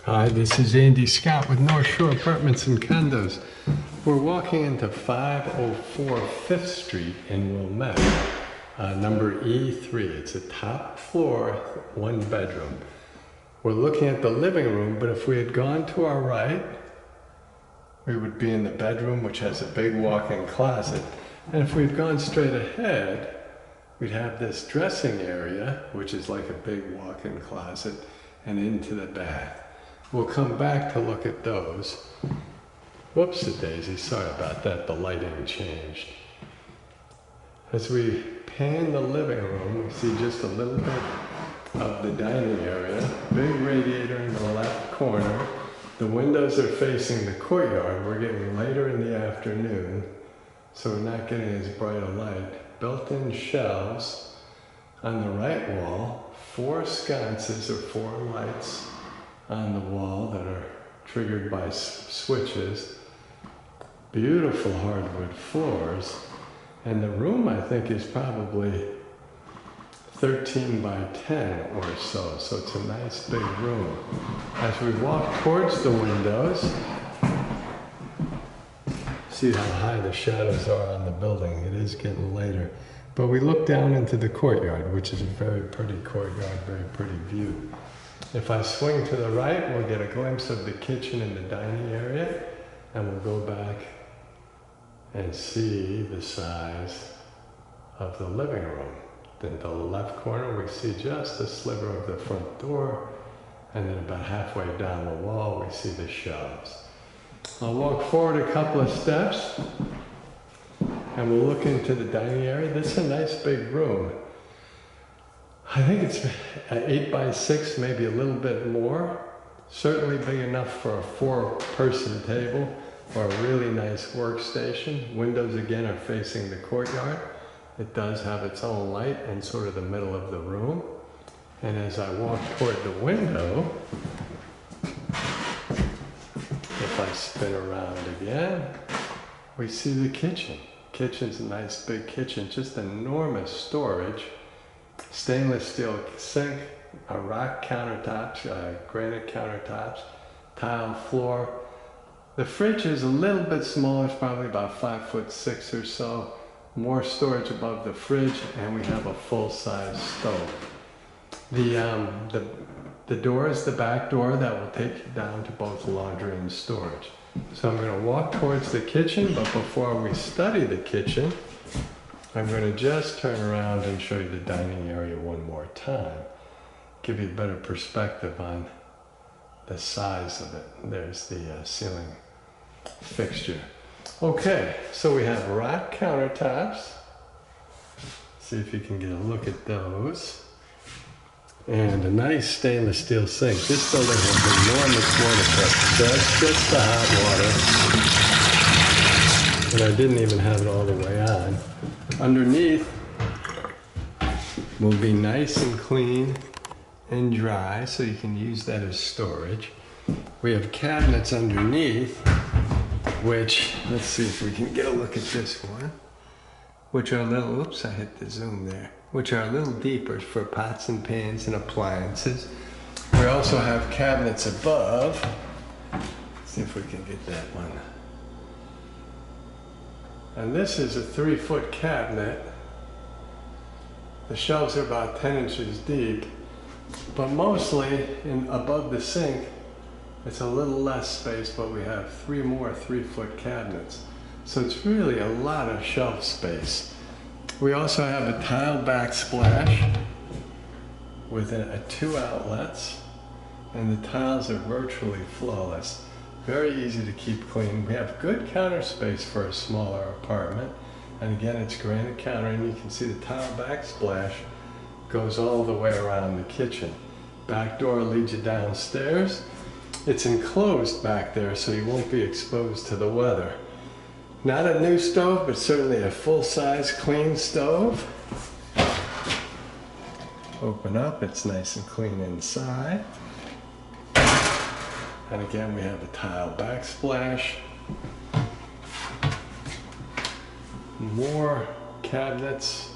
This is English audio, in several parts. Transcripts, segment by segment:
Hi, this is Andy Scott with North Shore Apartments and Condos. We're walking into 504 5th Street in Wilmette, number E3. It's a top floor, one bedroom. We're looking at the living room, but if we had gone to our right, we would be in the bedroom, which has a big walk-in closet. And if we'd gone straight ahead, we'd have this dressing area, which is like a big walk-in closet, and into the bath. We'll come back to look at those. Whoops-a-daisy, sorry about that, the lighting changed. As we pan the living room, we see just a little bit of the dining area, big radiator in the left corner. The windows are facing the courtyard. We're getting later in the afternoon, so we're not getting as bright a light. Built-in shelves on the right wall, 4 sconces or 4 lights on the wall that are triggered by switches. Beautiful hardwood floors. And the room, I think, is probably 13 by 10 or so. So it's a nice big room. As we walk towards the windows, see how high the shadows are on the building. It is getting later. But we look down into the courtyard, which is a very pretty courtyard, very pretty view. If I swing to the right, we'll get a glimpse of the kitchen and the dining area, and we'll go back and see the size of the living room. In the left corner, we see just a sliver of the front door, and then about halfway down the wall, we see the shelves. I'll walk forward a couple of steps, and we'll look into the dining area. This is a nice big room. I think it's 8 by 6, maybe a little bit more. Certainly big enough for a 4-person table or a really nice workstation. Windows again are facing the courtyard. It does have its own light in sort of the middle of the room. And as I walk toward the window, if I spin around again, we see the kitchen. Kitchen's a nice big kitchen, just enormous storage. Stainless steel sink, rock countertops, granite countertops, tile floor. The fridge is a little bit smaller, it's probably about 5'6" or so. More storage above the fridge, and we have a full-size stove. The door is the back door that will take you down to both laundry and storage. So I'm going to walk towards the kitchen, but before we study the kitchen, I'm going to just turn around and show you the dining area one more time. Give you a better perspective on the size of it. There's the ceiling fixture. Okay, so we have rock countertops. See if you can get a look at those. And a nice stainless steel sink. This building has enormous water pressure. So that's just the hot water. And I didn't even have it all the way on. Underneath will be nice and clean and dry, so you can use that as storage. We have cabinets underneath, which, let's see if we can get a look at this one, which are a little, oops, I hit the zoom there, which are a little deeper for pots and pans and appliances. We also have cabinets above. Let's see if we can get that one. And this is a 3-foot cabinet. The shelves are about 10 inches deep, but mostly above the sink, it's a little less space, but we have 3 more 3-foot cabinets. So it's really a lot of shelf space. We also have a tile backsplash with 2 outlets, and the tiles are virtually flawless. Very easy to keep clean. We have good counter space for a smaller apartment. And again, it's granite counter, and you can see the tile backsplash goes all the way around the kitchen. Back door leads you downstairs. It's enclosed back there, so you won't be exposed to the weather. Not a new stove, but certainly a full-size clean stove. Open up, it's nice and clean inside. And again, we have a tile backsplash. More cabinets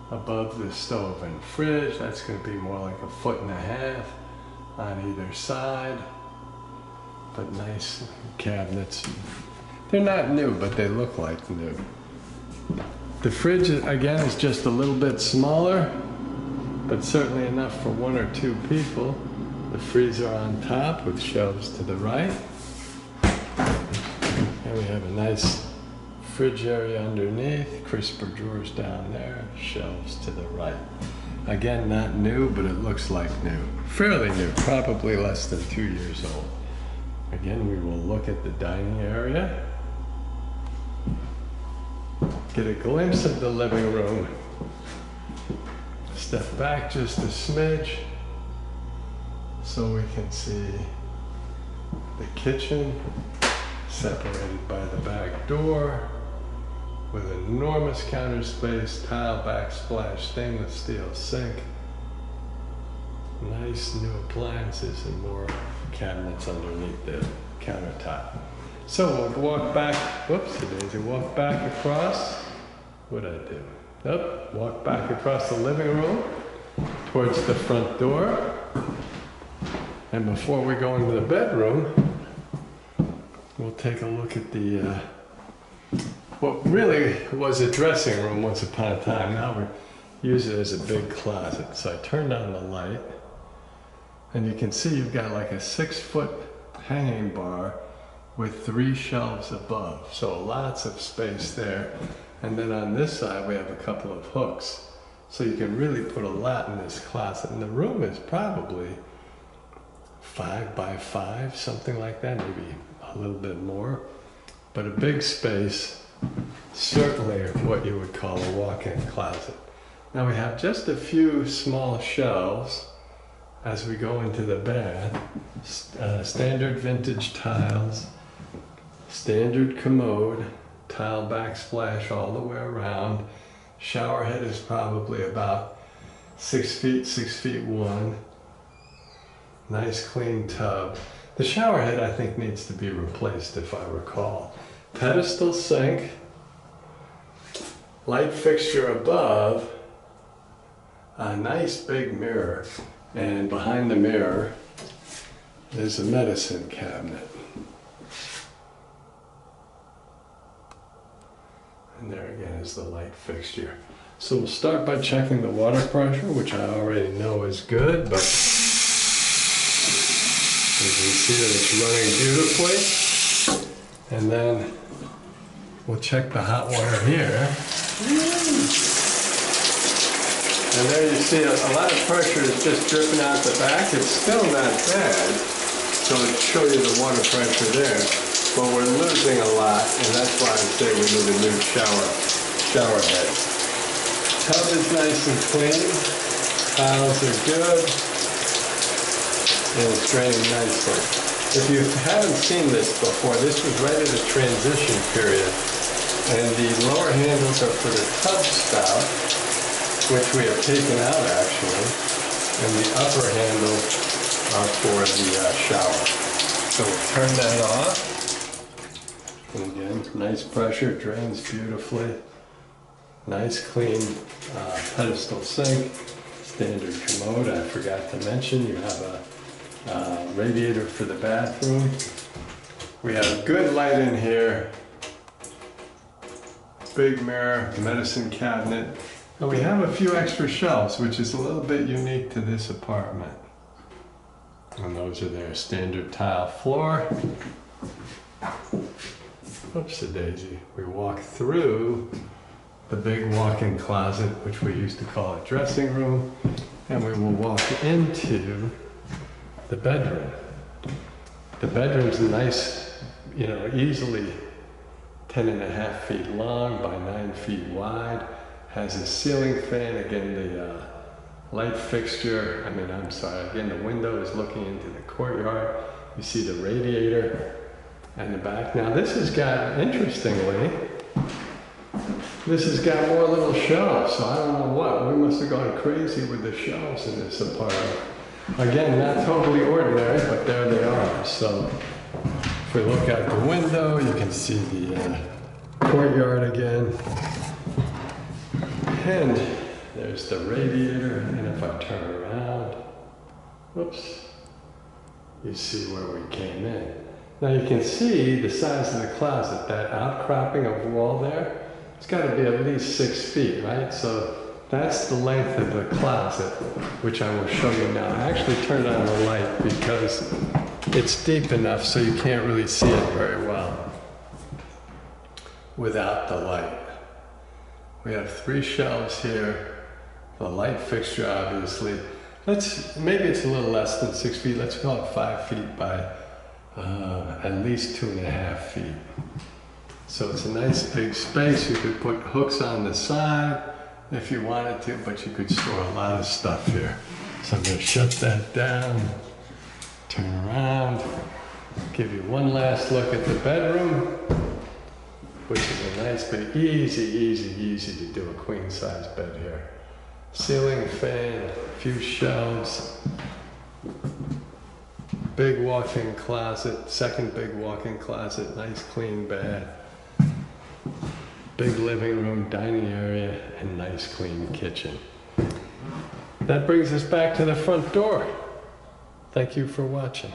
above the stove and fridge. That's going to be more like 1.5 feet. on either side, but nice cabinets. They're not new, but they look like new. The fridge, again, is just a little bit smaller, but certainly enough for 1 or 2 people. The freezer on top with shelves to the right. And we have a nice fridge area underneath, crisper drawers down there, shelves to the right. Again, not new, but it looks like new. Fairly new, probably less than 2 years old. Again, we will look at the dining area. Get a glimpse of the living room. Step back just a smidge so we can see the kitchen separated by the back door with enormous counter space, tile backsplash, stainless steel sink, nice new appliances and more cabinets underneath the countertop. So we'll walk back, whoopsie daisy, walk back across, what'd I do? Nope, walk back across the living room towards the front door. And before we go into the bedroom, we'll take a look at the, what really was a dressing room once upon a time. Now we use it as a big closet. So I turned on the light, and you can see you've got like a 6-foot hanging bar with 3 shelves above. So lots of space there. And then on this side, we have a couple of hooks. So you can really put a lot in this closet. And the room is probably 5 by 5, something like that, maybe a little bit more. But a big space, certainly what you would call a walk-in closet. Now we have just a few small shelves as we go into the bath. Standard vintage tiles, standard commode, tile backsplash all the way around. Shower head is probably about 6 feet, 6 feet 1. Nice clean tub. The shower head I think needs to be replaced if I recall. Pedestal sink, light fixture above, a nice big mirror, and behind the mirror is a medicine cabinet. And there again is the light fixture. So we'll start by checking the water pressure, which I already know is good, but you can see that it's running beautifully. And then we'll check the hot water here. And there you see a lot of pressure is just dripping out the back. It's still not bad. So I'll show you the water pressure there. But we're losing a lot, and that's why I say we need a new shower head. Tub is nice and clean. Tiles are good. And it's draining nicely. If you haven't seen this before, this was right at a transition period. And the lower handles are for the tub spout, which we have taken out actually. And the upper handles are for the shower. So we'll turn that off. And again, nice pressure, drains beautifully. Nice clean pedestal sink. Standard commode, I forgot to mention. You have a radiator for the bathroom. We have good light in here. Big mirror, medicine cabinet. And we have a few extra shelves, which is a little bit unique to this apartment. And those are their standard tile floor. Oopsie daisy. We walk through the big walk-in closet, which we used to call a dressing room, and we will walk into the bedroom. The bedroom's nice, you know, easily 10.5 feet long by 9 feet wide. Has a ceiling fan, again the light fixture, again the window is looking into the courtyard. You see the radiator and the back. Now this has got, interestingly, this has got more little shelves, so I don't know what. We must have gone crazy with the shelves in this apartment. Again, not totally ordinary, but there they are. So if we look out the window, you can see the courtyard again. And there's the radiator, and if I turn around, whoops, you see where we came in. Now you can see the size of the closet, that outcropping of wall there, it's got to be at least 6 feet, right? So that's the length of the closet, which I will show you now. I actually turned on the light because it's deep enough so you can't really see it very well without the light. We have 3 shelves here, the light fixture obviously. Maybe it's a little less than 6 feet, let's call it 5 feet by at least 2.5 feet. So it's a nice big space. You could put hooks on the side if you wanted to, but you could store a lot of stuff here. So I'm going to shut that down, turn around, give you one last look at the bedroom, which is a nice big, easy to do a queen size bed here. Ceiling fan, a few shelves, big walk-in closet, second big walk-in closet, nice clean bed, big living room, dining area, and nice clean kitchen. That brings us back to the front door. Thank you for watching.